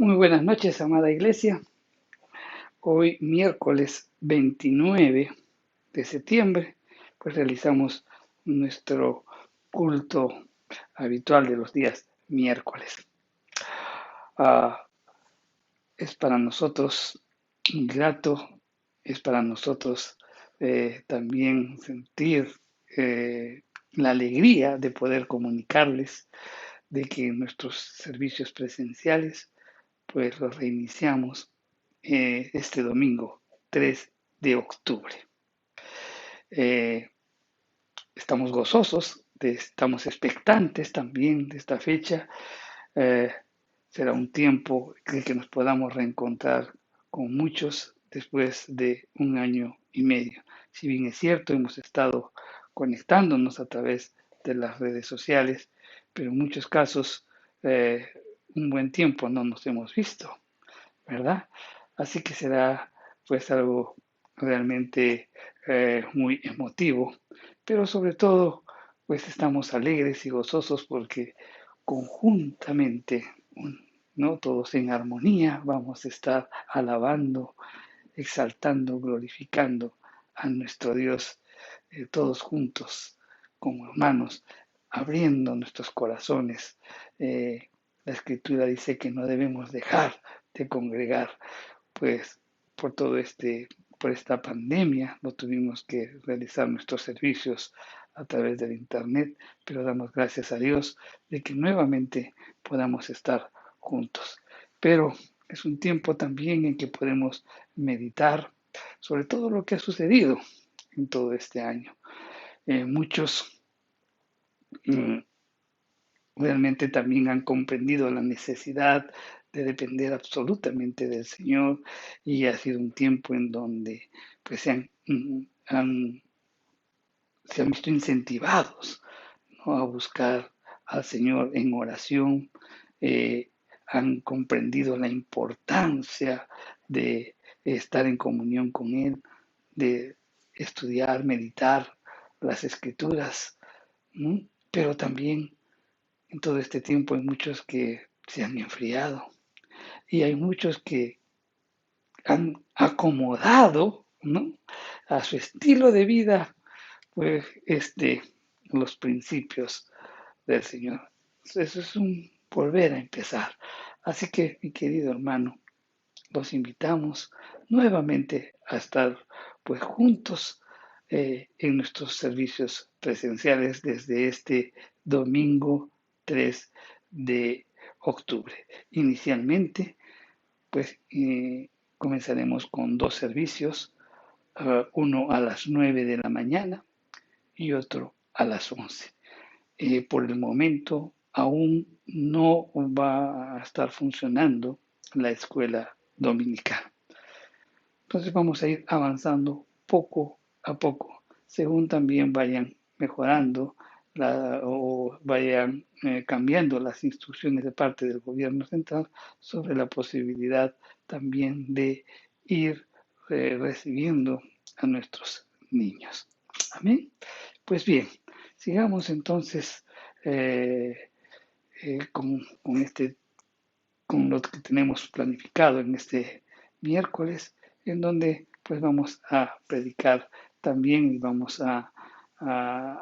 Muy buenas noches, amada iglesia. Hoy, miércoles 29 de septiembre, pues realizamos nuestro culto habitual de los días miércoles. Ah, es para nosotros grato, es para nosotros también sentir la alegría de poder comunicarles de que nuestros servicios presenciales pues los reiniciamos este domingo 3 de octubre. Eh, Estamos gozosos, estamos expectantes también de esta fecha. Eh, Será un tiempo en que nos podamos reencontrar con muchos después de un año y medio. Si bien es cierto, hemos estado conectándonos a través de las redes sociales, pero en muchos casos un buen tiempo no nos hemos visto, ¿verdad? Así que será pues algo realmente muy emotivo, pero sobre todo pues estamos alegres y gozosos porque conjuntamente, ¿no? Todos en armonía vamos a estar alabando, exaltando, glorificando a nuestro Dios, todos juntos como hermanos, abriendo nuestros corazones. Eh, la escritura dice que no debemos dejar de congregar, pues por todo por esta pandemia, no tuvimos que realizar nuestros servicios a través del internet, pero damos gracias a Dios de que nuevamente podamos estar juntos. Pero es un tiempo también en que podemos meditar sobre todo lo que ha sucedido en todo este año. Muchos mm, realmente también han comprendido la necesidad de depender absolutamente del Señor y ha sido un tiempo en donde pues se han visto incentivados, ¿no? A buscar al Señor en oración, han comprendido la importancia de estar en comunión con Él, de estudiar, meditar las escrituras, ¿no? Pero también en todo este tiempo hay muchos que se han enfriado y hay muchos que han acomodado, ¿no? A su estilo de vida, pues, los principios del Señor. Eso es un volver a empezar. Así que, mi querido hermano, los invitamos nuevamente a estar, pues, juntos en nuestros servicios presenciales desde este domingo 3 de octubre. Inicialmente, pues comenzaremos con dos servicios, uno a las 9 de la mañana y otro a las 11. Por el momento aún no va a estar funcionando la escuela dominical. Entonces vamos a ir avanzando poco a poco, según también vayan mejorando o vayan cambiando las instrucciones de parte del gobierno central sobre la posibilidad también de ir recibiendo a nuestros niños. Amén. Pues bien, sigamos entonces eh, con con lo que tenemos planificado en este miércoles, en donde pues vamos a predicar también y vamos a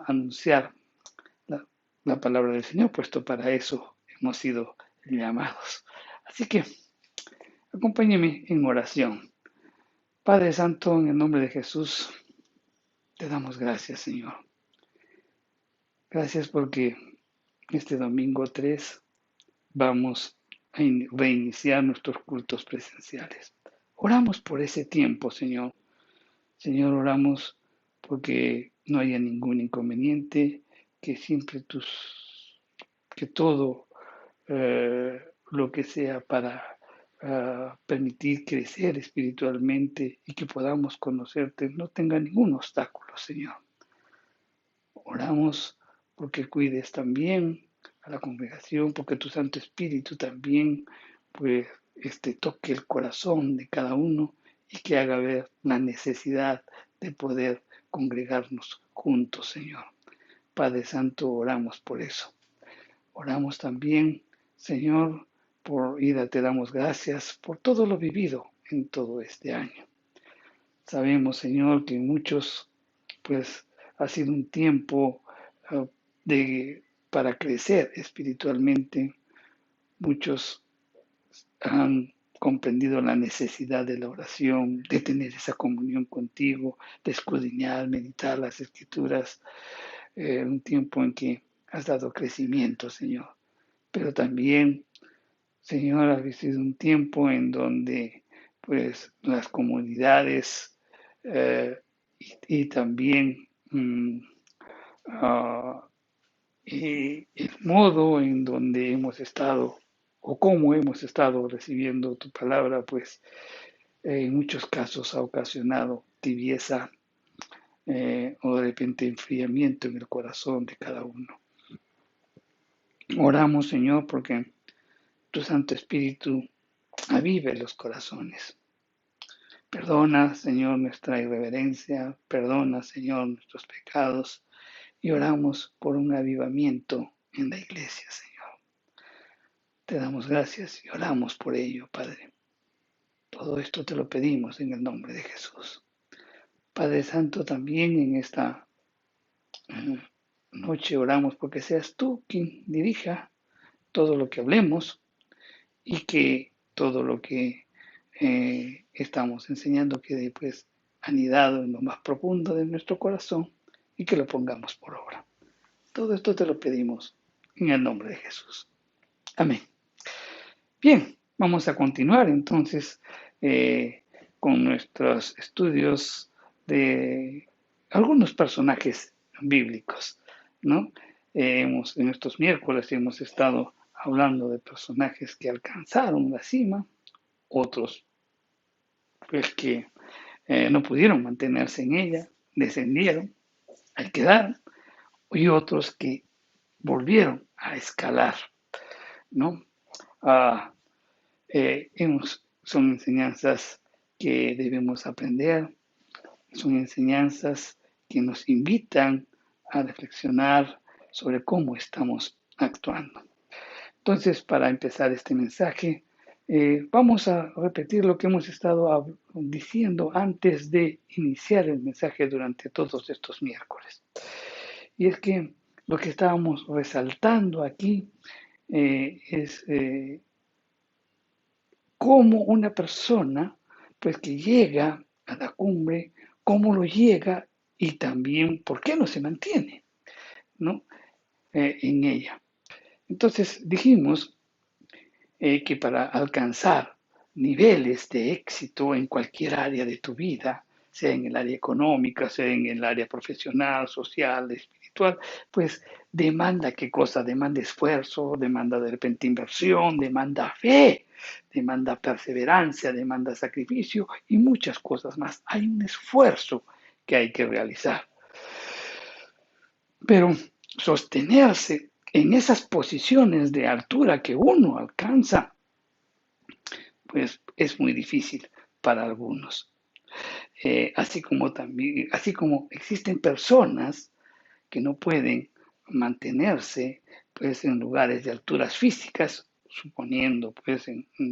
anunciar la, la palabra del Señor, puesto para eso hemos sido llamados. Así que acompáñeme en oración. Padre Santo, en el nombre de Jesús, te damos gracias, Señor. Gracias porque este domingo 3 vamos a reiniciar nuestros cultos presenciales. Oramos por ese tiempo, Señor. Señor, oramos porque no haya ningún inconveniente, que siempre que todo lo que sea para permitir crecer espiritualmente y que podamos conocerte no tenga ningún obstáculo, Señor. Oramos porque cuides también a la congregación, porque tu Santo Espíritu también pues toque el corazón de cada uno y que haga ver la necesidad de poder congregarnos juntos, Señor. Padre Santo, oramos por eso. Oramos también, Señor, te damos gracias por todo lo vivido en todo este año. Sabemos, Señor, que muchos, pues, ha sido un tiempo para crecer espiritualmente. Muchos han comprendido la necesidad de la oración, de tener esa comunión contigo, de escudriñar, meditar las escrituras, un tiempo en que has dado crecimiento, Señor. Pero también, Señor, ha sido un tiempo en donde, pues, las comunidades y también el modo en donde hemos estado o cómo hemos estado recibiendo tu palabra, pues en muchos casos ha ocasionado tibieza o de repente enfriamiento en el corazón de cada uno. Oramos, Señor, porque tu Santo Espíritu avive los corazones. Perdona, Señor, nuestra irreverencia, perdona, Señor, nuestros pecados y oramos por un avivamiento en la iglesia, Señor. Te damos gracias y oramos por ello, Padre. Todo esto te lo pedimos en el nombre de Jesús. Padre Santo, también en esta noche oramos porque seas tú quien dirija todo lo que hablemos y que todo lo que estamos enseñando quede pues anidado en lo más profundo de nuestro corazón y que lo pongamos por obra. Todo esto te lo pedimos en el nombre de Jesús. Amén. Bien, vamos a continuar entonces con nuestros estudios de algunos personajes bíblicos, ¿no? En estos miércoles hemos estado hablando de personajes que alcanzaron la cima, otros pues que no pudieron mantenerse en ella, descendieron, ahí quedaron, y otros que volvieron a escalar, ¿no? Son enseñanzas que debemos aprender, son enseñanzas que nos invitan a reflexionar sobre cómo estamos actuando. Entonces, para empezar este mensaje, vamos a repetir lo que hemos estado diciendo antes de iniciar el mensaje durante todos estos miércoles. Y es que lo que estábamos resaltando aquí es cómo una persona, pues que llega a la cumbre, cómo lo llega y también por qué no se mantiene, ¿no? En ella. Entonces dijimos que para alcanzar niveles de éxito en cualquier área de tu vida, sea en el área económica, sea en el área profesional, social, espiritual, pues demanda qué cosa, demanda esfuerzo, demanda de repente inversión, demanda fe, demanda perseverancia, demanda sacrificio y muchas cosas más. Hay un esfuerzo que hay que realizar. Pero sostenerse en esas posiciones de altura que uno alcanza, pues es muy difícil para algunos. Así como existen personas que no pueden mantenerse pues en lugares de alturas físicas, suponiendo pues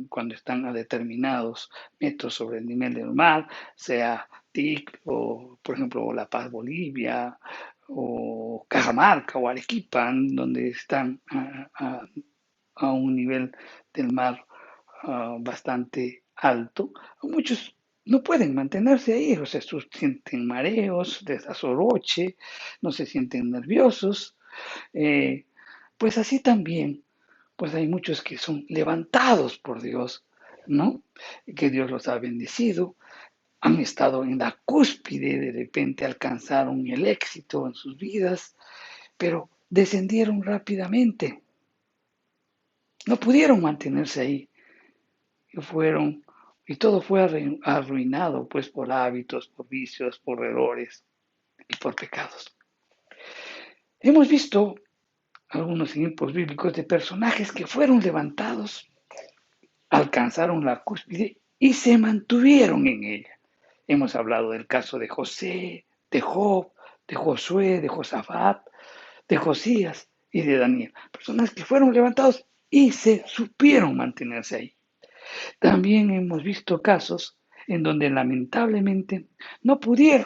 cuando están a determinados metros sobre el nivel del mar, sea TIC o por ejemplo La Paz, Bolivia, o Cajamarca o Arequipa, donde están a un nivel del mar bastante alto, muchos no pueden mantenerse ahí, o sea, sienten mareos, desazoroche, no se sienten nerviosos. Pues así también, pues hay muchos que son levantados por Dios, ¿no? Que Dios los ha bendecido, han estado en la cúspide, de repente alcanzaron el éxito en sus vidas, pero descendieron rápidamente, no pudieron mantenerse ahí y todo fue arruinado pues por hábitos, por vicios, por errores y por pecados. Hemos visto algunos ejemplos bíblicos de personajes que fueron levantados, alcanzaron la cúspide y se mantuvieron en ella. Hemos hablado del caso de José, de Job, de Josué, de Josafat, de Josías y de Daniel. Personas que fueron levantados y se supieron mantenerse ahí. También hemos visto casos en donde lamentablemente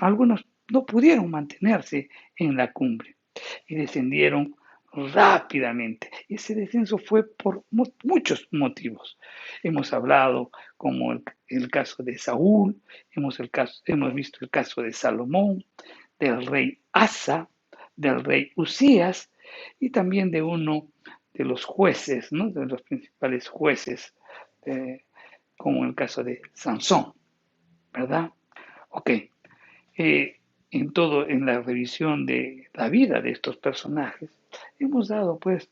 algunos no pudieron mantenerse en la cumbre y descendieron rápidamente. Ese descenso fue por muchos motivos. Hemos hablado como el caso de Saúl, hemos visto el caso de Salomón, del rey Asa, del rey Usías y también de uno de los jueces, ¿no? De los principales jueces, eh, como el caso de Sansón, ¿verdad? Ok, eh, en la revisión de la vida de estos personajes, hemos dado pues,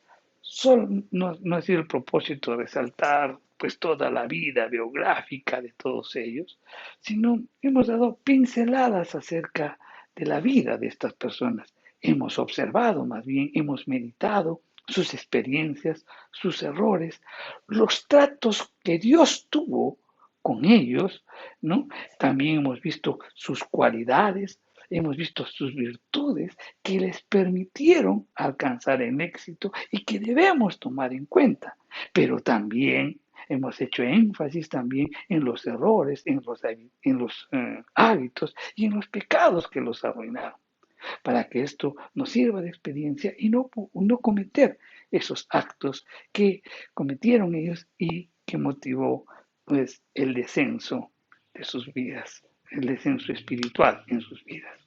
no ha sido el propósito resaltar pues toda la vida biográfica de todos ellos, sino hemos dado pinceladas acerca de la vida de estas personas. Hemos observado, más bien, hemos meditado sus experiencias, sus errores, los tratos que Dios tuvo con ellos, ¿no? También hemos visto sus cualidades, hemos visto sus virtudes que les permitieron alcanzar el éxito y que debemos tomar en cuenta. Pero también hemos hecho énfasis también en los errores, en los hábitos y en los pecados que los arruinaron, para que esto nos sirva de experiencia y no cometer esos actos que cometieron ellos y que motivó pues el descenso de sus vidas, el descenso espiritual en sus vidas.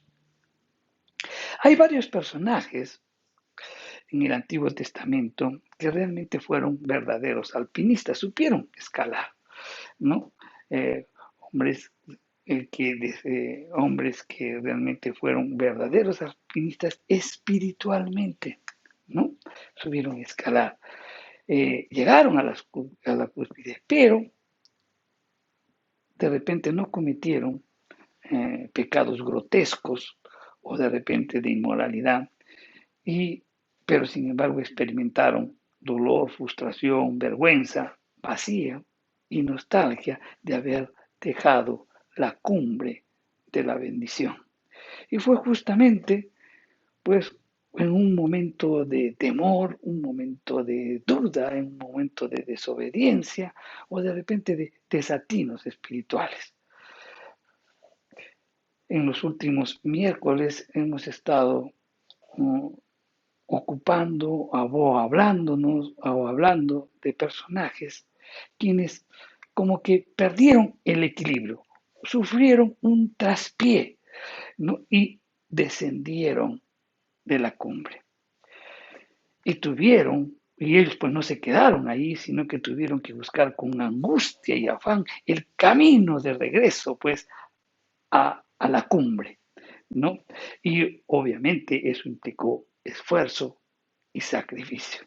Hay varios personajes en el Antiguo Testamento que realmente fueron verdaderos alpinistas, supieron escalar, ¿no? Eh, hombres, hombres que realmente fueron verdaderos alpinistas espiritualmente, ¿no? Subieron escalar, llegaron a la cúspide, pero de repente no cometieron pecados grotescos o de repente de inmoralidad, y, pero sin embargo experimentaron dolor, frustración, vergüenza, vacío y nostalgia de haber dejado la cumbre de la bendición. Y fue justamente, pues, en un momento de temor, un momento de duda, en un momento de desobediencia o de repente de desatinos espirituales. En los últimos miércoles hemos estado ocupando o hablando de personajes quienes como que perdieron el equilibrio, sufrieron un traspié, ¿no? Y descendieron de la cumbre. Y ellos pues no se quedaron ahí, sino que tuvieron que buscar con angustia y afán el camino de regreso pues a la cumbre, ¿no? Y obviamente eso implicó esfuerzo y sacrificio.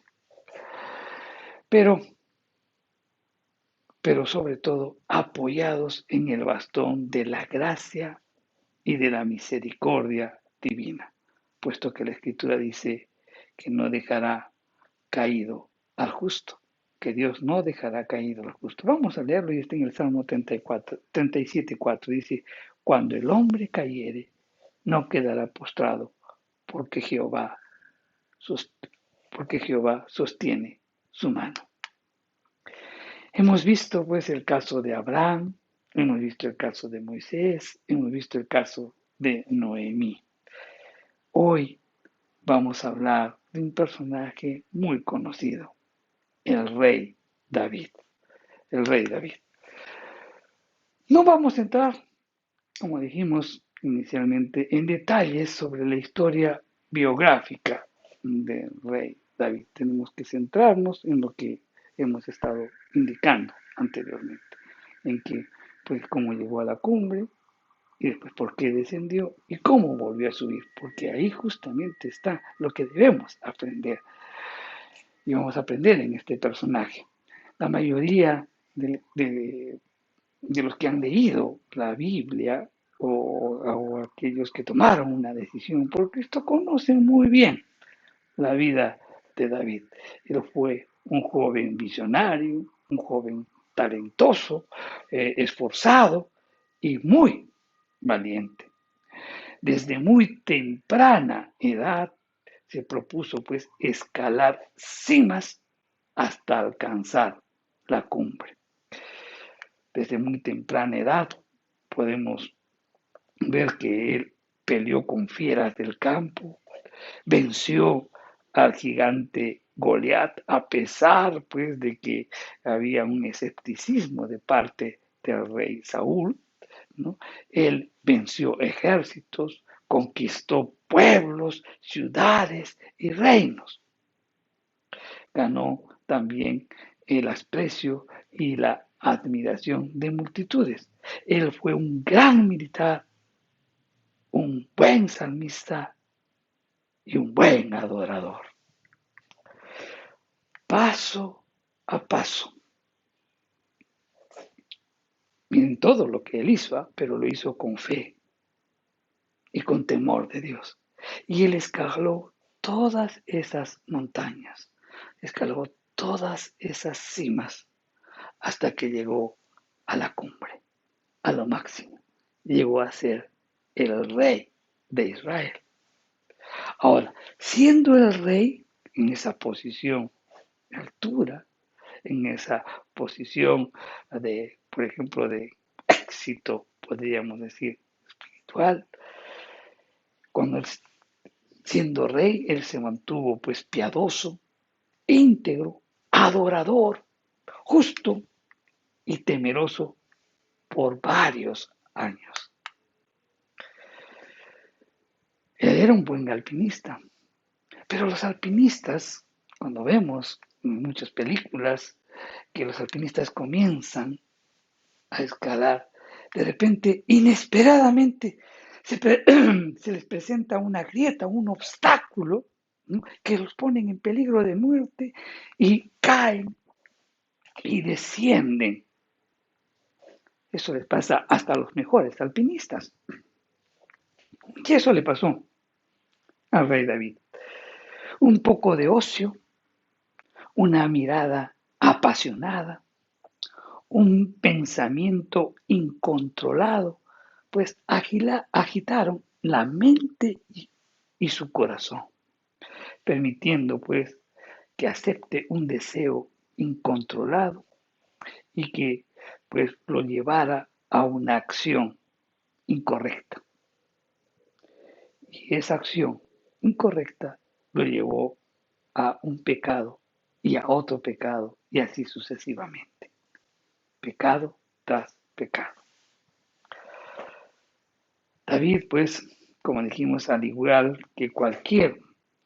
Pero, pero sobre todo apoyados en el bastón de la gracia y de la misericordia divina, puesto que la Escritura dice que no dejará caído al justo, que Dios no dejará caído al justo. Vamos a leerlo y está en el Salmo 37:4, dice, cuando el hombre cayere, no quedará postrado, porque Jehová, porque Jehová sostiene su mano. Hemos visto pues el caso de Abraham, hemos visto el caso de Moisés, hemos visto el caso de Noemí. Hoy vamos a hablar de un personaje muy conocido, el rey David. El rey David. No vamos a entrar, como dijimos inicialmente, en detalles sobre la historia biográfica del rey David. Tenemos que centrarnos en lo que hemos estado indicando anteriormente, en que, pues, cómo llegó a la cumbre y después por qué descendió y cómo volvió a subir, porque ahí justamente está lo que debemos aprender y vamos a aprender en este personaje. La mayoría de los que han leído la Biblia o aquellos que tomaron una decisión por Cristo conocen muy bien la vida de David. Él fue un joven visionario, un joven talentoso, esforzado y muy valiente. Desde muy temprana edad se propuso pues escalar cimas hasta alcanzar la cumbre. Desde muy temprana edad podemos ver que él peleó con fieras del campo, venció al gigante Goliat, a pesar pues de que había un escepticismo de parte del rey Saúl, ¿no? Él venció ejércitos, conquistó pueblos, ciudades y reinos. Ganó también el aprecio y la admiración de multitudes. Él fue un gran militar, un buen salmista y un buen adorador. Paso a paso. Miren todo lo que él hizo, pero lo hizo con fe y con temor de Dios. Y él escaló todas esas montañas, escaló todas esas cimas hasta que llegó a la cumbre, a lo máximo. Llegó a ser el rey de Israel. Ahora, siendo el rey en esa posición de altura, en esa posición de, por ejemplo, de éxito, podríamos decir, espiritual, cuando él, siendo rey, él se mantuvo pues piadoso, íntegro, adorador, justo y temeroso por varios años. Él era un buen alpinista, pero los alpinistas, cuando vemos en muchas películas que los alpinistas comienzan a escalar, de repente, inesperadamente, se les presenta una grieta, un obstáculo, ¿no? Que los ponen en peligro de muerte y caen y descienden. Eso les pasa hasta a los mejores alpinistas. Y eso le pasó al rey David. Un poco de ocio, una mirada apasionada, un pensamiento incontrolado, pues agitaron la mente y su corazón, permitiendo pues que acepte un deseo incontrolado y que pues lo llevara a una acción incorrecta. Y esa acción incorrecta lo llevó a un pecado y a otro pecado y así sucesivamente. Pecado tras pecado. David, pues, como dijimos, al igual que cualquier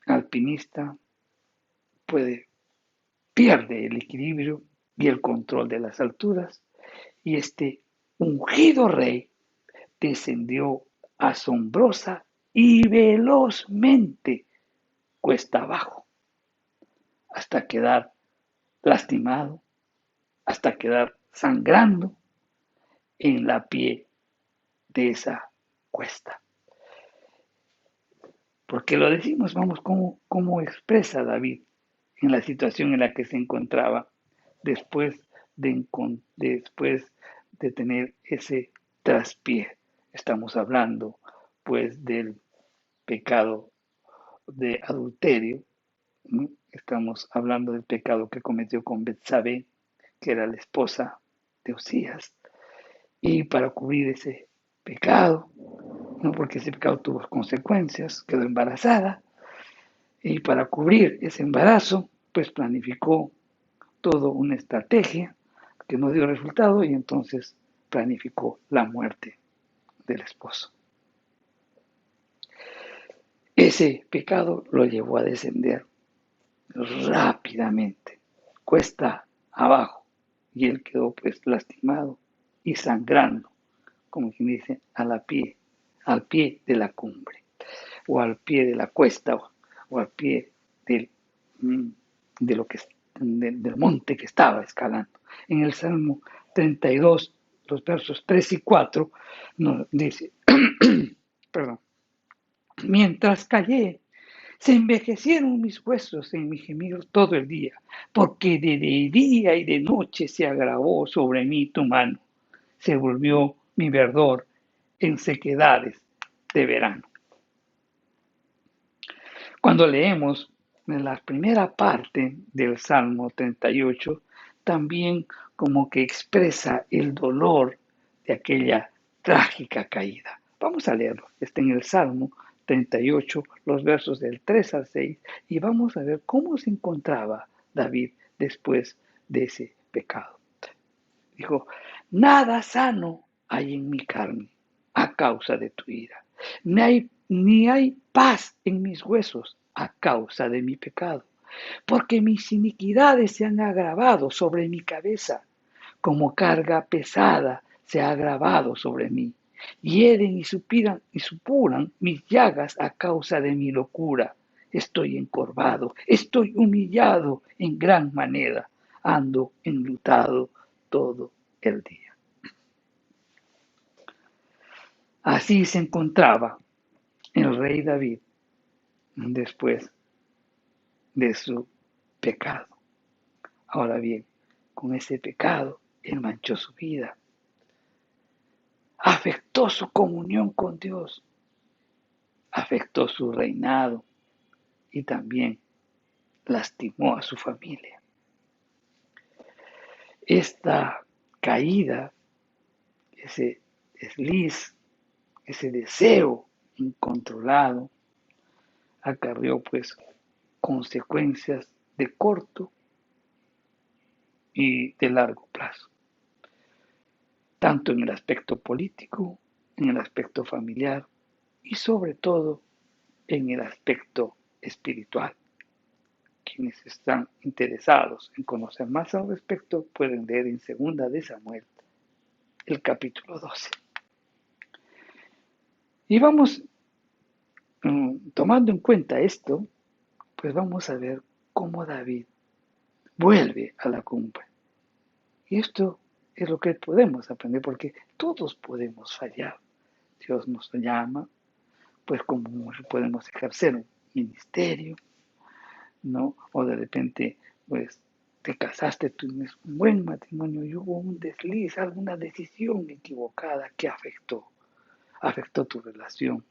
alpinista, pierde el equilibrio y el control de las alturas, y este ungido rey descendió asombrosa y velozmente cuesta abajo, hasta quedar lastimado, hasta quedar sangrando en la pie de esa cuesta. ¿Por qué lo decimos? Vamos, cómo expresa David en la situación en la que se encontraba después después de tener ese traspié. Estamos hablando pues del pecado de adulterio, ¿no? Estamos hablando del pecado que cometió con Betsabé, que era la esposa de Usías, y para cubrir ese pecado, ¿no? Porque ese pecado tuvo consecuencias, quedó embarazada, y para cubrir ese embarazo, pues planificó toda una estrategia que no dio resultado y entonces planificó la muerte del esposo. Ese pecado lo llevó a descender rápidamente, cuesta abajo, y él quedó pues lastimado y sangrando, como quien dice, al pie de la cumbre, o al pie de la cuesta, o al pie del, de lo que, del monte que estaba escalando. En el Salmo 32, los versos 3 y 4, nos dice, perdón, mientras callé, se envejecieron mis huesos en mi gemido todo el día, porque de día y de noche se agravó sobre mí tu mano, se volvió mi verdor en sequedades de verano. Cuando leemos la primera parte del Salmo 38 también como que expresa el dolor de aquella trágica caída. Vamos a leerlo. Está en el Salmo 38, los versos del 3 al 6, y vamos a ver cómo se encontraba David después de ese pecado. Dijo, nada sano hay en mi carne a causa de tu ira, ni hay paz en mis huesos a causa de mi pecado, porque mis iniquidades se han agravado sobre mi cabeza, como carga pesada se ha agravado sobre mí. Hieren y supuran mis llagas a causa de mi locura. Estoy encorvado, estoy humillado en gran manera, ando enlutado todo el día. Así se encontraba el rey David después de su pecado. Ahora bien, con ese pecado, él manchó su vida, afectó su comunión con Dios, afectó su reinado y también lastimó a su familia. Esta caída, ese desliz, ese deseo incontrolado, acarreó pues consecuencias de corto y de largo plazo, tanto en el aspecto político, en el aspecto familiar y sobre todo en el aspecto espiritual. Quienes están interesados en conocer más al respecto pueden leer en 2 de Samuel, el capítulo 12. Y vamos, tomando en cuenta esto, pues vamos a ver cómo David vuelve a la cumbre. Y esto es lo que podemos aprender, porque todos podemos fallar. Dios nos llama, pues como podemos ejercer un ministerio, ¿no? O de repente, pues te casaste, tuviste un buen matrimonio y hubo un desliz, alguna decisión equivocada que afectó tu relación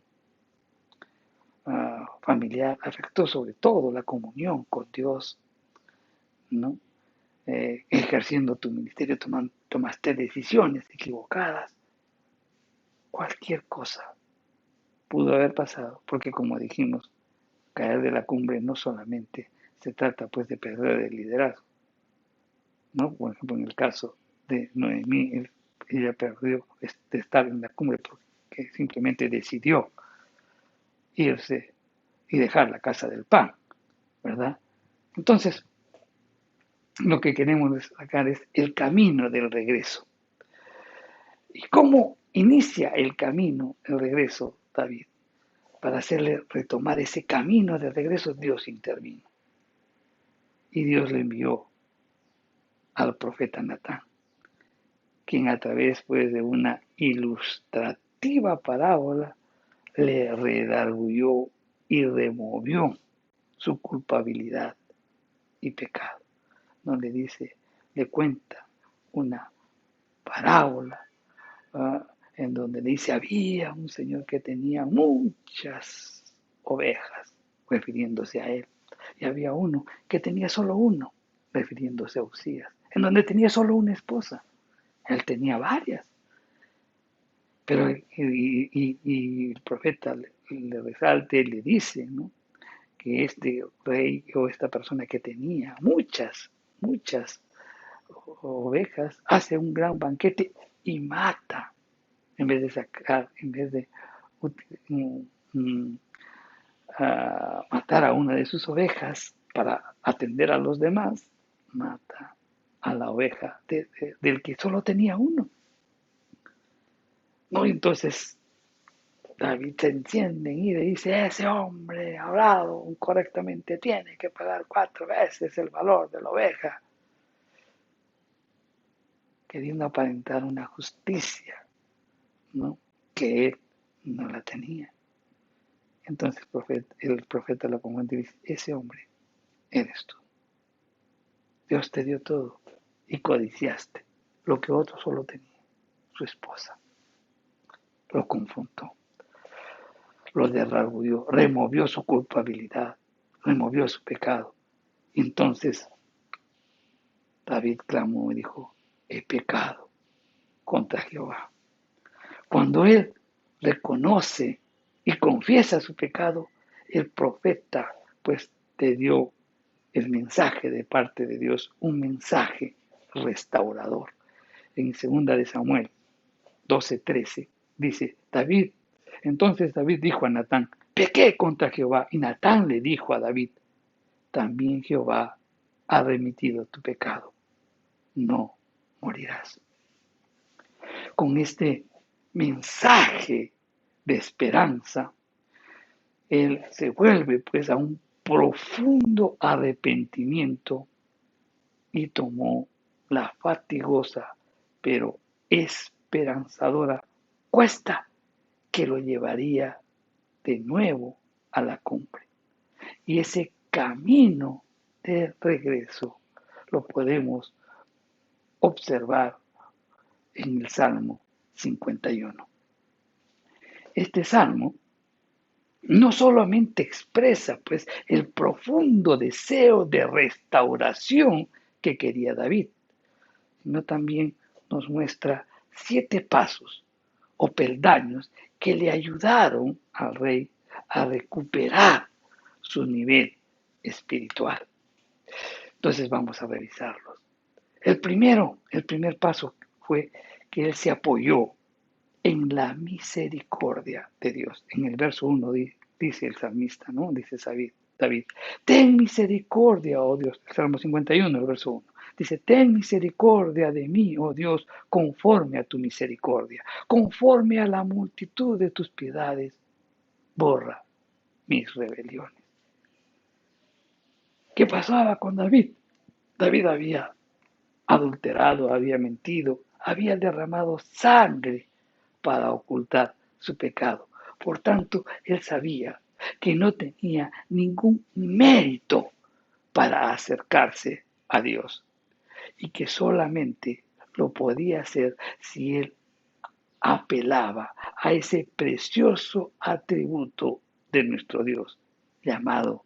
familiar, afectó sobre todo la comunión con Dios, ¿no? Ejerciendo tu ministerio tomaste decisiones equivocadas, cualquier cosa pudo haber pasado, porque como dijimos, caer de la cumbre no solamente se trata pues de perder el liderazgo, ¿no? Por ejemplo, en el caso de Noemí, ella perdió de estar en la cumbre porque simplemente decidió irse y dejar la casa del pan, ¿verdad? Entonces, lo que queremos destacar es el camino del regreso. ¿Y cómo inicia el camino, el regreso, David? Para hacerle retomar ese camino de regreso, Dios intervino. Y Dios le envió al profeta Natán, quien a través pues, de una ilustrativa parábola le redarguyó y removió su culpabilidad y pecado. Donde dice, le cuenta una parábola en donde dice, había un señor que tenía muchas ovejas, refiriéndose a él, y había uno que tenía solo uno, refiriéndose a Usías, en donde tenía solo una esposa, él tenía varias, pero y el profeta le resalta y le dice, ¿no? Que este rey o esta persona que tenía muchas ovejas, hace un gran banquete y mata, en vez de sacar, en vez de matar a una de sus ovejas para atender a los demás, mata a la oveja del que solo tenía uno. ¿No? Entonces David se enciende y le dice, ese hombre ha hablado correctamente, tiene que pagar 4 veces el valor de la oveja, queriendo aparentar una justicia, ¿no? Que él no la tenía. Entonces el profeta lo pongo y dice, ese hombre eres tú. Dios te dio todo y codiciaste lo que otro solo tenía, su esposa. Lo confrontó, lo derraguyó, removió su culpabilidad, removió su pecado. Entonces David clamó y dijo, he pecado contra Jehová. Cuando él reconoce y confiesa su pecado, el profeta pues te dio el mensaje de parte de Dios, un mensaje restaurador. En 2 Samuel 12:13 dice, entonces David dijo a Natán, pequé contra Jehová. Y Natán le dijo a David, también Jehová ha remitido tu pecado, no morirás. Con este mensaje de esperanza, él se vuelve pues a un profundo arrepentimiento y tomó la fatigosa pero esperanzadora cuesta que lo llevaría de nuevo a la cumbre. Y ese camino de regreso lo podemos observar en el Salmo 51. Este salmo no solamente expresa pues el profundo deseo de restauración que quería David, sino también nos muestra 7 pasos o peldaños que le ayudaron al rey a recuperar su nivel espiritual. Entonces vamos a revisarlos. El primer paso fue que él se apoyó en la misericordia de Dios. En el verso 1 dice el salmista, ¿no? Dice David, ten misericordia, oh Dios. El Salmo 51, el verso 1. Dice, ten misericordia de mí, oh Dios, conforme a tu misericordia, conforme a la multitud de tus piedades, borra mis rebeliones. ¿Qué pasaba con David? David había adulterado, había mentido, había derramado sangre para ocultar su pecado. Por tanto, él sabía que no tenía ningún mérito para acercarse a Dios y que solamente lo podía hacer si él apelaba a ese precioso atributo de nuestro Dios llamado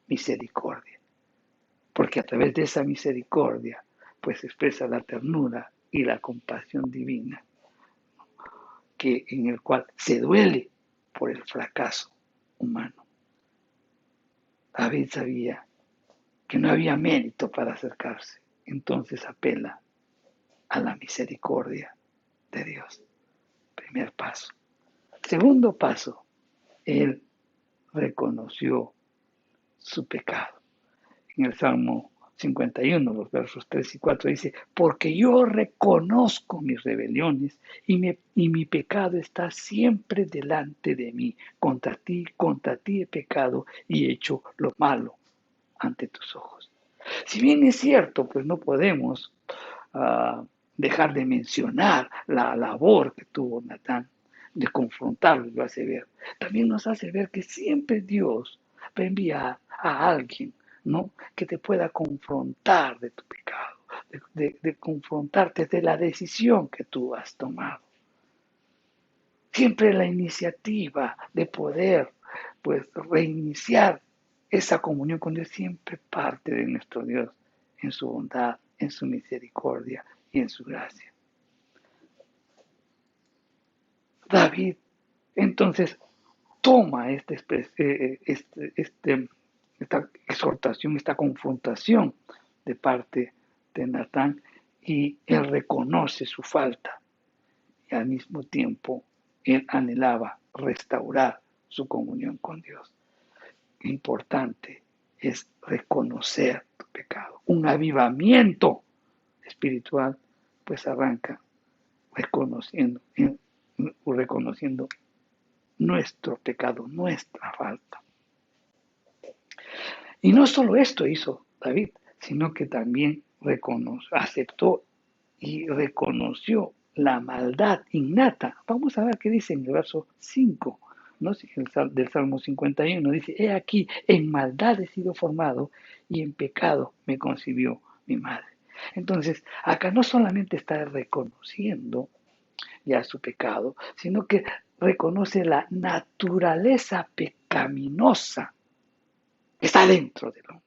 misericordia. Porque a través de esa misericordia pues expresa la ternura y la compasión divina en el cual se duele por el fracaso humano. David sabía que no había mérito para acercarse, entonces apela a la misericordia de Dios. Primer paso. Segundo paso, él reconoció su pecado. En el Salmo 51, los versos 3 y 4 dice, porque yo reconozco mis rebeliones y mi pecado está siempre delante de mí. Contra ti he pecado y he hecho lo malo ante tus ojos. Si bien es cierto, pues no podemos dejar de mencionar la labor que tuvo Natán de confrontarlo y lo hace ver. También nos hace ver que siempre Dios va a enviar a alguien, ¿no?, que te pueda confrontar de tu pecado, de confrontarte de la decisión que tú has tomado. Siempre la iniciativa de poder pues reiniciar esa comunión con Dios siempre parte de nuestro Dios en su bondad, en su misericordia y en su gracia. David entonces toma esta exhortación, esta confrontación de parte de Natán y él reconoce su falta y al mismo tiempo él anhelaba restaurar su comunión con Dios. Importante es reconocer tu pecado. Un avivamiento espiritual pues arranca reconociendo nuestro pecado, nuestra falta. Y no solo esto hizo David, sino que también aceptó y reconoció la maldad innata. Vamos a ver qué dice en el verso 5, ¿no?, del Salmo 51. Dice, he aquí, en maldad he sido formado y en pecado me concibió mi madre. Entonces, acá no solamente está reconociendo ya su pecado, sino que reconoce la naturaleza pecaminosa está dentro del hombre,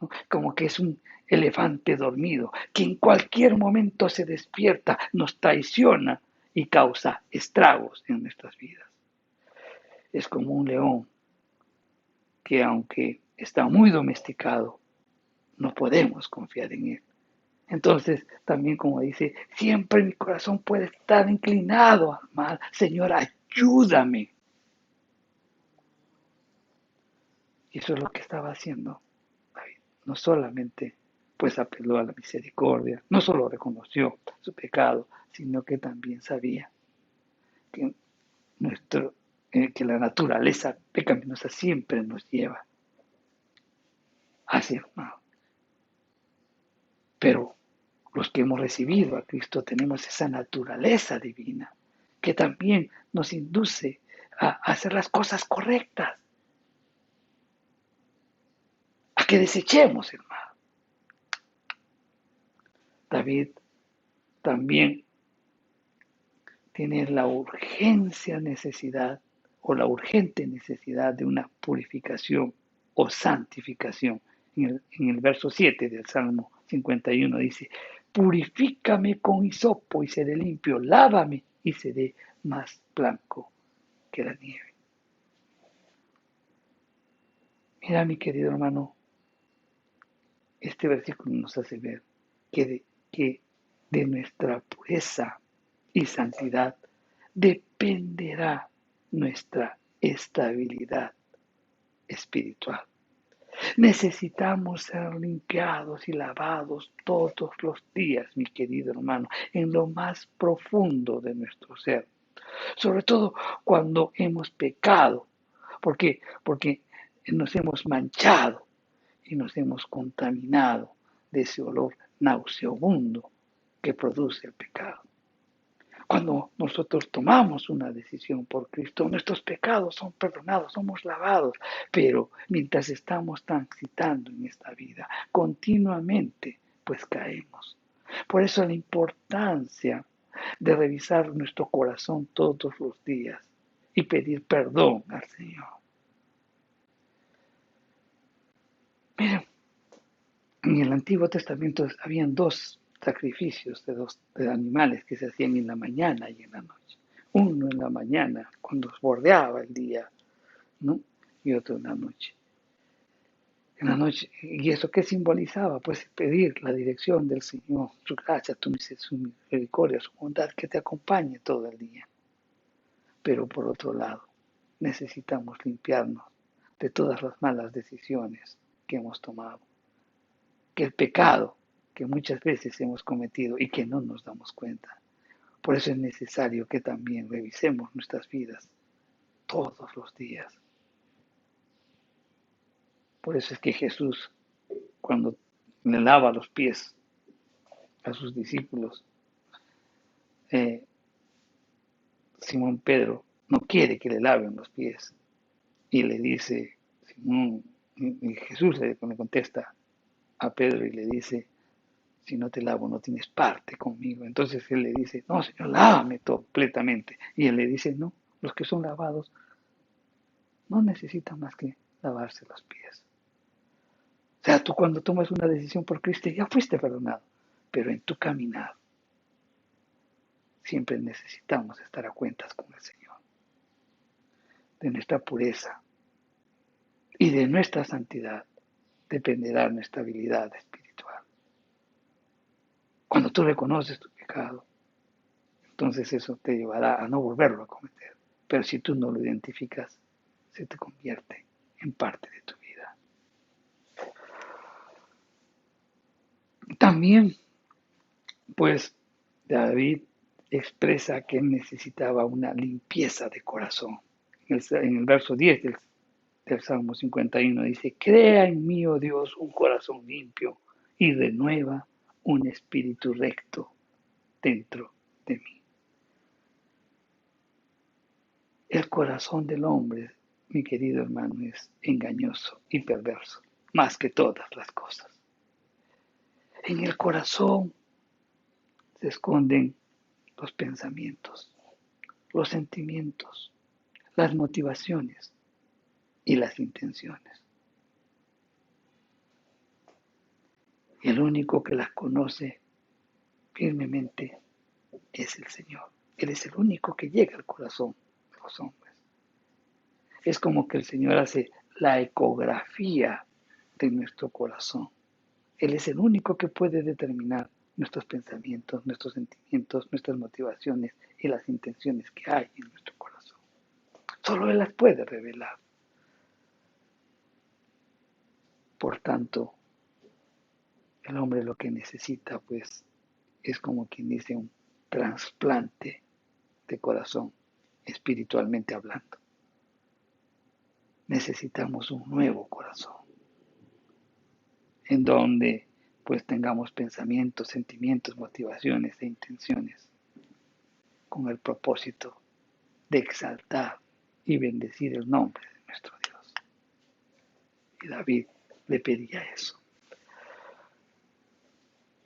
¿no? Como que es un elefante dormido que en cualquier momento se despierta, nos traiciona y causa estragos en nuestras vidas. Es como un león que aunque está muy domesticado, no podemos confiar en él. Entonces, también como dice, siempre mi corazón puede estar inclinado al mal. Señor, ayúdame. Y eso es lo que estaba haciendo David. No solamente pues apeló a la misericordia, no solo reconoció su pecado, sino que también sabía que, nuestro, que la naturaleza pecaminosa siempre nos lleva hacia el mal. Pero los que hemos recibido a Cristo tenemos esa naturaleza divina que también nos induce a hacer las cosas correctas, a que desechemos el mal. David también tiene la necesidad o la urgente necesidad de una purificación o santificación. En el verso 7 del Salmo 51 dice, purifícame con hisopo y seré limpio, lávame y seré más blanco que la nieve. Mira, mi querido hermano, este versículo nos hace ver que de nuestra pureza y santidad dependerá nuestra estabilidad espiritual. Necesitamos ser limpiados y lavados todos los días, mi querido hermano, en lo más profundo de nuestro ser. Sobre todo cuando hemos pecado. ¿Por qué? Porque nos hemos manchado y nos hemos contaminado de ese olor nauseabundo que produce el pecado. Cuando nosotros tomamos una decisión por Cristo, nuestros pecados son perdonados, somos lavados, pero mientras estamos transitando en esta vida, continuamente pues caemos. Por eso la importancia de revisar nuestro corazón todos los días y pedir perdón al Señor. Miren, en el Antiguo Testamento habían dos sacrificios de animales que se hacían en la mañana y en la noche. Uno en la mañana, cuando bordeaba el día, ¿no? Y otro en la noche. En la noche, ¿y eso qué simbolizaba? Pues pedir la dirección del Señor, su gracia, su misericordia, su bondad, que te acompañe todo el día. Pero por otro lado, necesitamos limpiarnos de todas las malas decisiones que hemos tomado, que el pecado que muchas veces hemos cometido y que no nos damos cuenta. Por eso es necesario que también revisemos nuestras vidas todos los días. Por eso es que Jesús, cuando le lava los pies a sus discípulos, eh, Simón Pedro no quiere que le laven los pies y le dice, Simón, y Jesús le contesta a Pedro y le dice, si no te lavo no tienes parte conmigo. Entonces él le dice, no, Señor, lávame completamente. Y él le dice, no, los que son lavados no necesitan más que lavarse los pies. O sea, tú cuando tomas una decisión por Cristo ya fuiste perdonado, pero en tu caminar siempre necesitamos estar a cuentas con el Señor. De nuestra pureza y de nuestra santidad dependerá nuestra habilidad espiritual. Cuando tú reconoces tu pecado, entonces eso te llevará a no volverlo a cometer. Pero si tú no lo identificas, se te convierte en parte de tu vida. También, pues, David expresa que necesitaba una limpieza de corazón. En el verso 10 del Salmo 51 dice, crea en mí, oh Dios, un corazón limpio y renueva un espíritu recto dentro de mí. El corazón del hombre, mi querido hermano, es engañoso y perverso, más que todas las cosas. En el corazón se esconden los pensamientos, los sentimientos, las motivaciones y las intenciones. Y el único que las conoce firmemente es el Señor. Él es el único que llega al corazón de los hombres. Es como que el Señor hace la ecografía de nuestro corazón. Él es el único que puede determinar nuestros pensamientos, nuestros sentimientos, nuestras motivaciones y las intenciones que hay en nuestro corazón. Solo Él las puede revelar. Por tanto, el hombre lo que necesita, pues, es como quien dice un trasplante de corazón, espiritualmente hablando. Necesitamos un nuevo corazón, en donde pues tengamos pensamientos, sentimientos, motivaciones e intenciones con el propósito de exaltar y bendecir el nombre de nuestro Dios. Y David le pedía eso.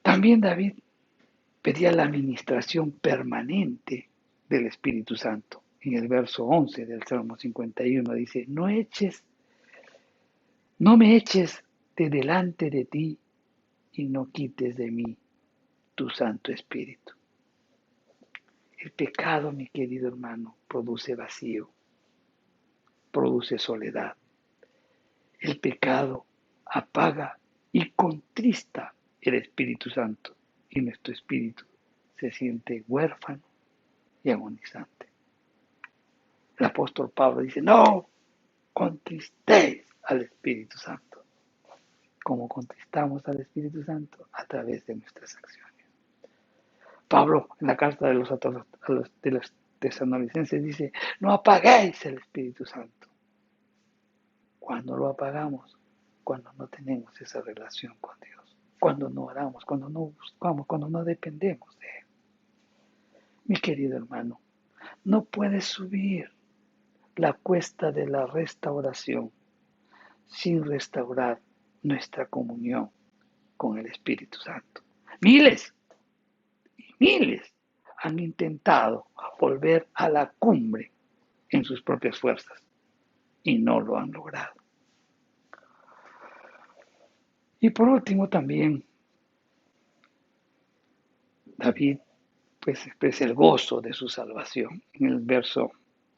También David pedía la administración permanente del Espíritu Santo. En el verso 11 del Salmo 51 dice, no me eches de delante de ti y no quites de mí tu Santo Espíritu. El pecado, mi querido hermano, produce vacío, produce soledad. El pecado apaga y contrista el Espíritu Santo y nuestro espíritu se siente huérfano y agonizante. El apóstol Pablo dice, no contristéis al Espíritu Santo. ¿Cómo contristamos al Espíritu Santo? A través de nuestras acciones. Pablo, en la carta de los tesalonicenses, dice, no apaguéis el Espíritu Santo. ¿Cuándo lo apagamos? Cuando no tenemos esa relación con Dios. Cuando no oramos, cuando no buscamos, cuando no dependemos de Él. Mi querido hermano, no puedes subir la cuesta de la restauración sin restaurar nuestra comunión con el Espíritu Santo. Miles y miles han intentado volver a la cumbre en sus propias fuerzas y no lo han logrado. Y por último también, David pues expresa el gozo de su salvación. En el verso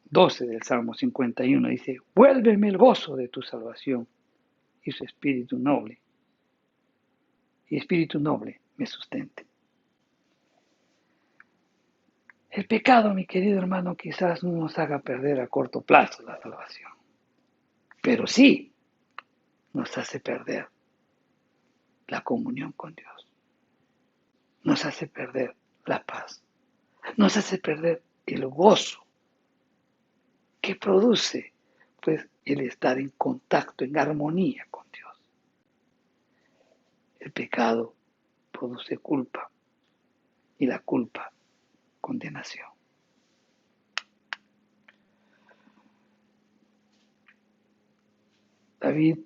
12 del Salmo 51 dice, vuélveme el gozo de tu salvación y su espíritu noble me sustente. El pecado, mi querido hermano, quizás no nos haga perder a corto plazo la salvación, pero sí nos hace perder la comunión con Dios, nos hace perder la paz, nos hace perder el gozo que produce pues el estar en contacto, en armonía con Dios. El pecado produce culpa y la culpa condenación. David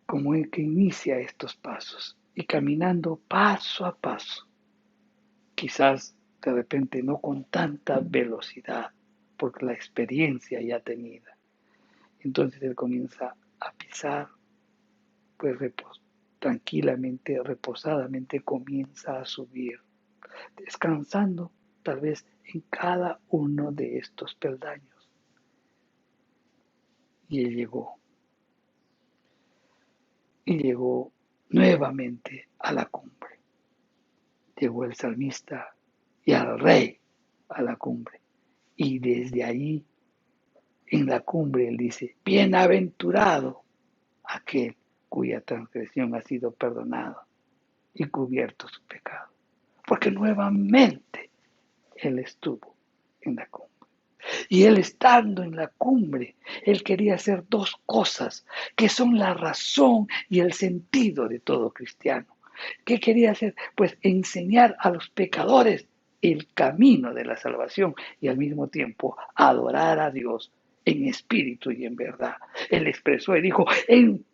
como el que inicia estos pasos y caminando paso a paso, quizás de repente no con tanta velocidad, porque la experiencia ya tenida. Entonces él comienza a pisar, pues tranquilamente, reposadamente comienza a subir, descansando tal vez en cada uno de estos peldaños. Y él llegó nuevamente a la cumbre. Llegó el salmista y al rey a la cumbre. Y desde ahí, en la cumbre, él dice, bienaventurado aquel cuya transgresión ha sido perdonada y cubierto su pecado. Porque nuevamente él estuvo en la cumbre. Y él estando en la cumbre, él quería hacer dos cosas que son la razón y el sentido de todo cristiano. ¿Qué quería hacer? Pues enseñar a los pecadores el camino de la salvación y al mismo tiempo adorar a Dios en espíritu y en verdad. Él expresó y dijo,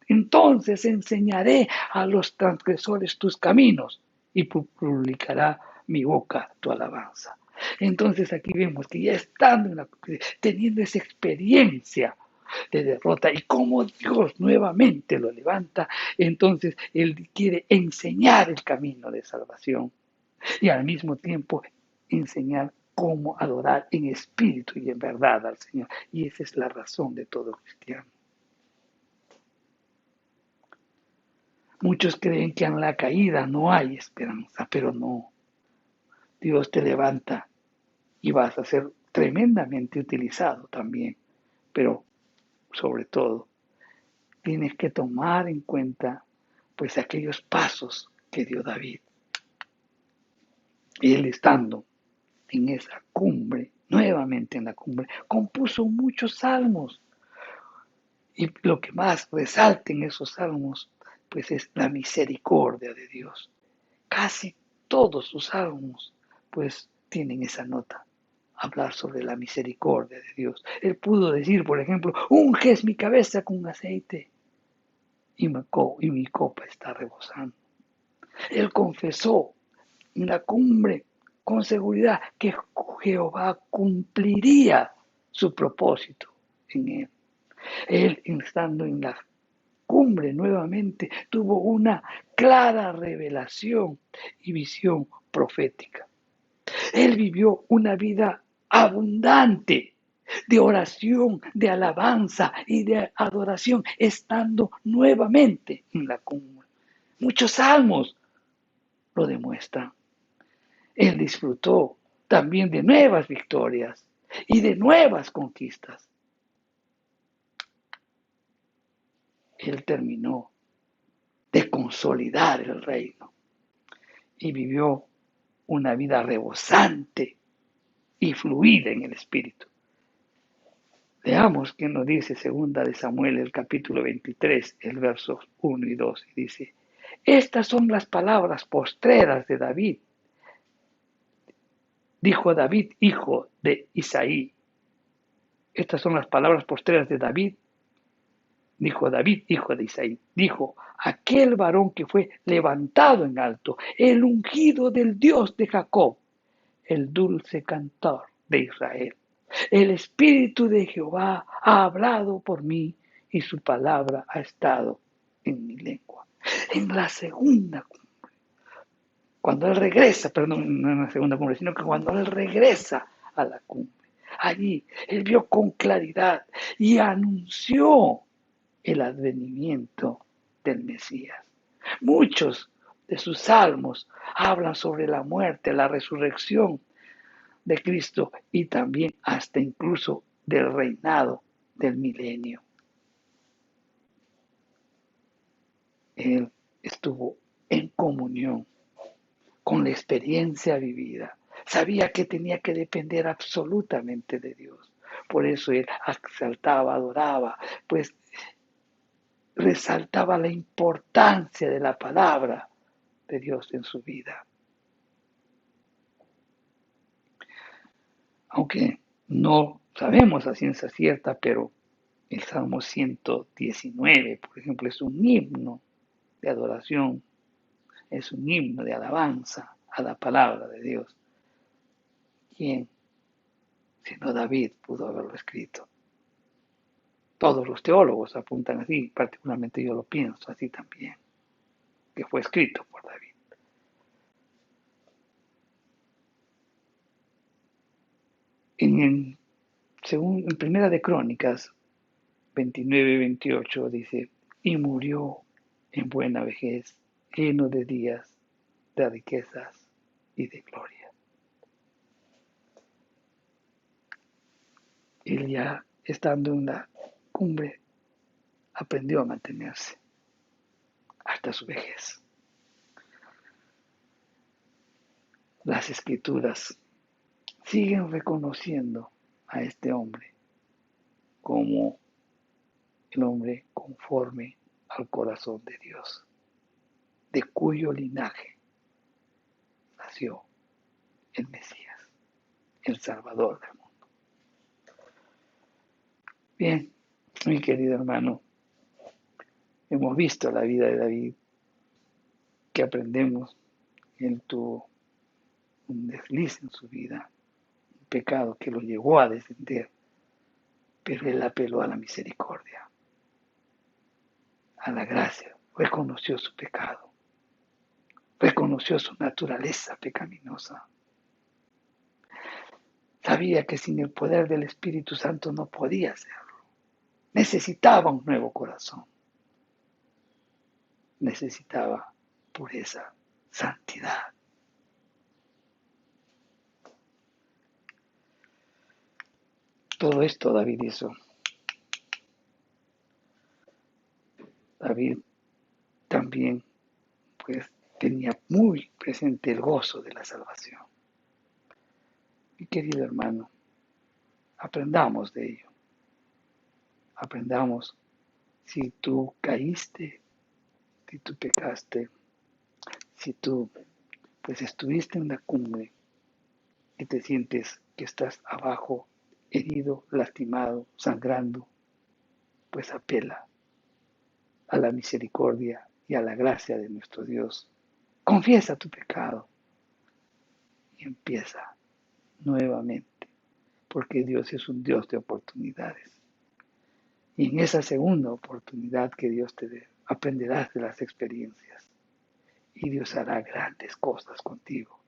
entonces enseñaré a los transgresores tus caminos y publicará mi boca tu alabanza. Entonces aquí vemos que ya estando teniendo esa experiencia de derrota y cómo Dios nuevamente lo levanta. Entonces Él quiere enseñar el camino de salvación y al mismo tiempo enseñar cómo adorar en espíritu y en verdad al Señor. Y esa es la razón de todo cristiano. Muchos creen que en la caída no hay esperanza, pero no. Dios te levanta y vas a ser tremendamente utilizado también. Pero sobre todo, tienes que tomar en cuenta pues aquellos pasos que dio David. Él estando en esa cumbre, nuevamente en la cumbre, compuso muchos salmos. Y lo que más resalta en esos salmos, pues es la misericordia de Dios. Casi todos sus salmos, pues tienen esa nota, hablar sobre la misericordia de Dios. Él pudo decir, por ejemplo, unges mi cabeza con aceite y mi copa está rebosando. Él confesó en la cumbre con seguridad que Jehová cumpliría su propósito en él. Él, estando en la cumbre nuevamente, tuvo una clara revelación y visión profética. Él vivió una vida abundante de oración, de alabanza y de adoración, estando nuevamente en la cumbre. Muchos salmos lo demuestran. Él disfrutó también de nuevas victorias y de nuevas conquistas. Él terminó de consolidar el reino y vivió una vida rebosante y fluida en el Espíritu. Veamos qué nos dice segunda de Samuel, el capítulo 23, el versos 1 y 2. Y dice, estas son las palabras postreras de David. Dijo David, hijo de Isaí. Estas son las palabras postreras de David. Dijo David, hijo de Isaí. Dijo, aquel varón que fue levantado en alto, el ungido del Dios de Jacob, el dulce cantor de Israel. El Espíritu de Jehová ha hablado por mí y su palabra ha estado en mi lengua. En la segunda cumbre, cuando Él regresa, perdón, no en la segunda cumbre, sino que cuando Él regresa a la cumbre, allí Él vio con claridad y anunció el advenimiento del Mesías. Muchos de sus salmos hablan sobre la muerte, la resurrección de Cristo y también hasta incluso del reinado del milenio. Él estuvo en comunión con la experiencia vivida. Sabía que tenía que depender absolutamente de Dios. Por eso él exaltaba, adoraba, pues resaltaba la importancia de la palabra de Dios en su vida. Aunque no sabemos a ciencia cierta, pero el Salmo 119, por ejemplo, es un himno de adoración, es un himno de alabanza a la palabra de Dios. ¿Quién, sino David, pudo haberlo escrito? Todos los teólogos apuntan así, particularmente yo lo pienso así también, que fue escrito por David. En Primera de Crónicas 29-28 dice, y murió en buena vejez, lleno de días, de riquezas y de gloria. Él ya estando en la cumbre aprendió a mantenerse hasta su vejez. Las escrituras siguen reconociendo a este hombre como el hombre conforme al corazón de Dios, de cuyo linaje nació el Mesías, el Salvador del mundo. Bien, mi querido hermano, hemos visto la vida de David, que aprendemos. Él tuvo un desliz en su vida, un pecado que lo llevó a descender, pero él apeló a la misericordia, a la gracia, reconoció su pecado, reconoció su naturaleza pecaminosa. Sabía que sin el poder del Espíritu Santo no podía hacerlo. Necesitaba un nuevo corazón. Necesitaba pureza, santidad. Todo esto David hizo. David también pues tenía muy presente el gozo de la salvación. Mi querido hermano, aprendamos de ello. Aprendamos si tú caíste, si tú pecaste, si tú pues estuviste en la cumbre y te sientes que estás abajo, herido, lastimado, sangrando, pues apela a la misericordia y a la gracia de nuestro Dios. Confiesa tu pecado y empieza nuevamente, porque Dios es un Dios de oportunidades. Y en esa segunda oportunidad que Dios te dé, aprenderás de las experiencias y Dios hará grandes cosas contigo,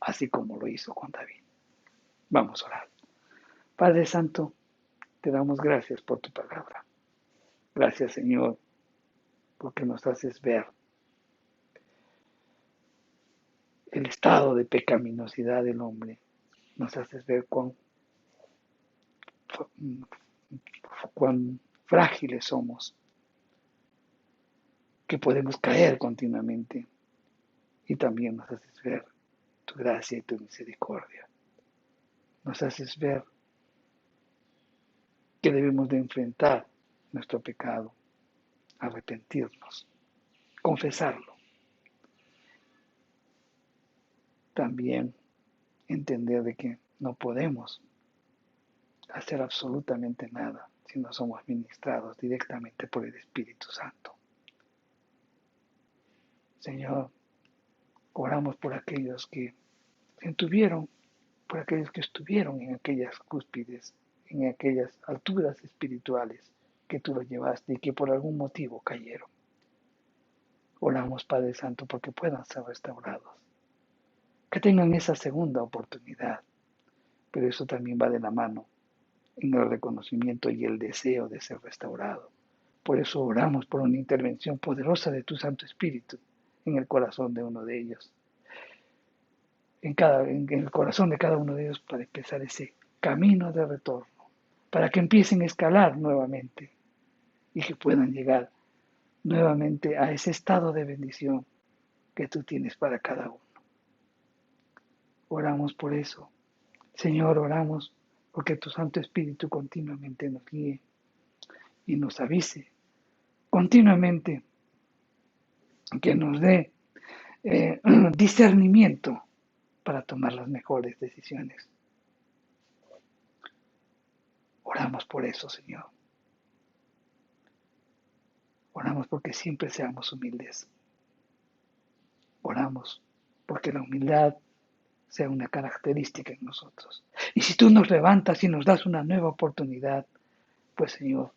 así como lo hizo con David. Vamos a orar. Padre Santo, te damos gracias por tu palabra. Gracias, Señor, porque nos haces ver el estado de pecaminosidad del hombre. Nos haces ver cuán frágiles somos, que podemos caer continuamente. Y también nos haces ver tu gracia y tu misericordia. Nos haces ver que debemos de enfrentar nuestro pecado, arrepentirnos, confesarlo. También entender de que no podemos hacer absolutamente nada si no somos ministrados directamente por el Espíritu Santo. Señor, oramos por aquellos que por aquellos que estuvieron en aquellas cúspides, en aquellas alturas espirituales que tú los llevaste y que por algún motivo cayeron. Oramos, Padre Santo, porque puedan ser restaurados, que tengan esa segunda oportunidad, pero eso también va de la mano en el reconocimiento y el deseo de ser restaurado. Por eso oramos por una intervención poderosa de tu Santo Espíritu en el corazón de uno de ellos, en el corazón de cada uno de ellos, para empezar ese camino de retorno, para que empiecen a escalar nuevamente y que puedan llegar nuevamente a ese estado de bendición que tú tienes para cada uno. Oramos por eso. Señor, oramos porque tu Santo Espíritu continuamente nos guíe y nos avise continuamente, que nos dé discernimiento para tomar las mejores decisiones. Oramos por eso, Señor. Oramos porque siempre seamos humildes. Oramos porque la humildad sea una característica en nosotros. Y si tú nos levantas y nos das una nueva oportunidad, pues Señor,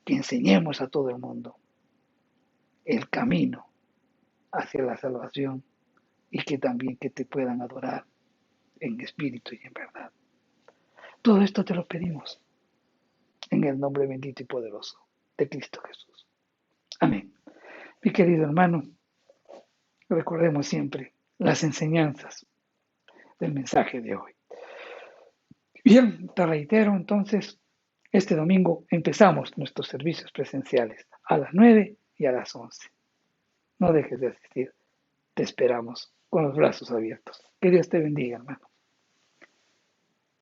que enseñemos a todo el mundo el camino hacia la salvación y que también que te puedan adorar en espíritu y en verdad. Todo esto te lo pedimos en el nombre bendito y poderoso de Cristo Jesús. Amén. Mi querido hermano, recordemos siempre las enseñanzas del mensaje de hoy. Bien, te reitero entonces, este domingo empezamos nuestros servicios presenciales a las 9 y a las 11. No dejes de asistir, te esperamos con los brazos abiertos. Que Dios te bendiga, hermano.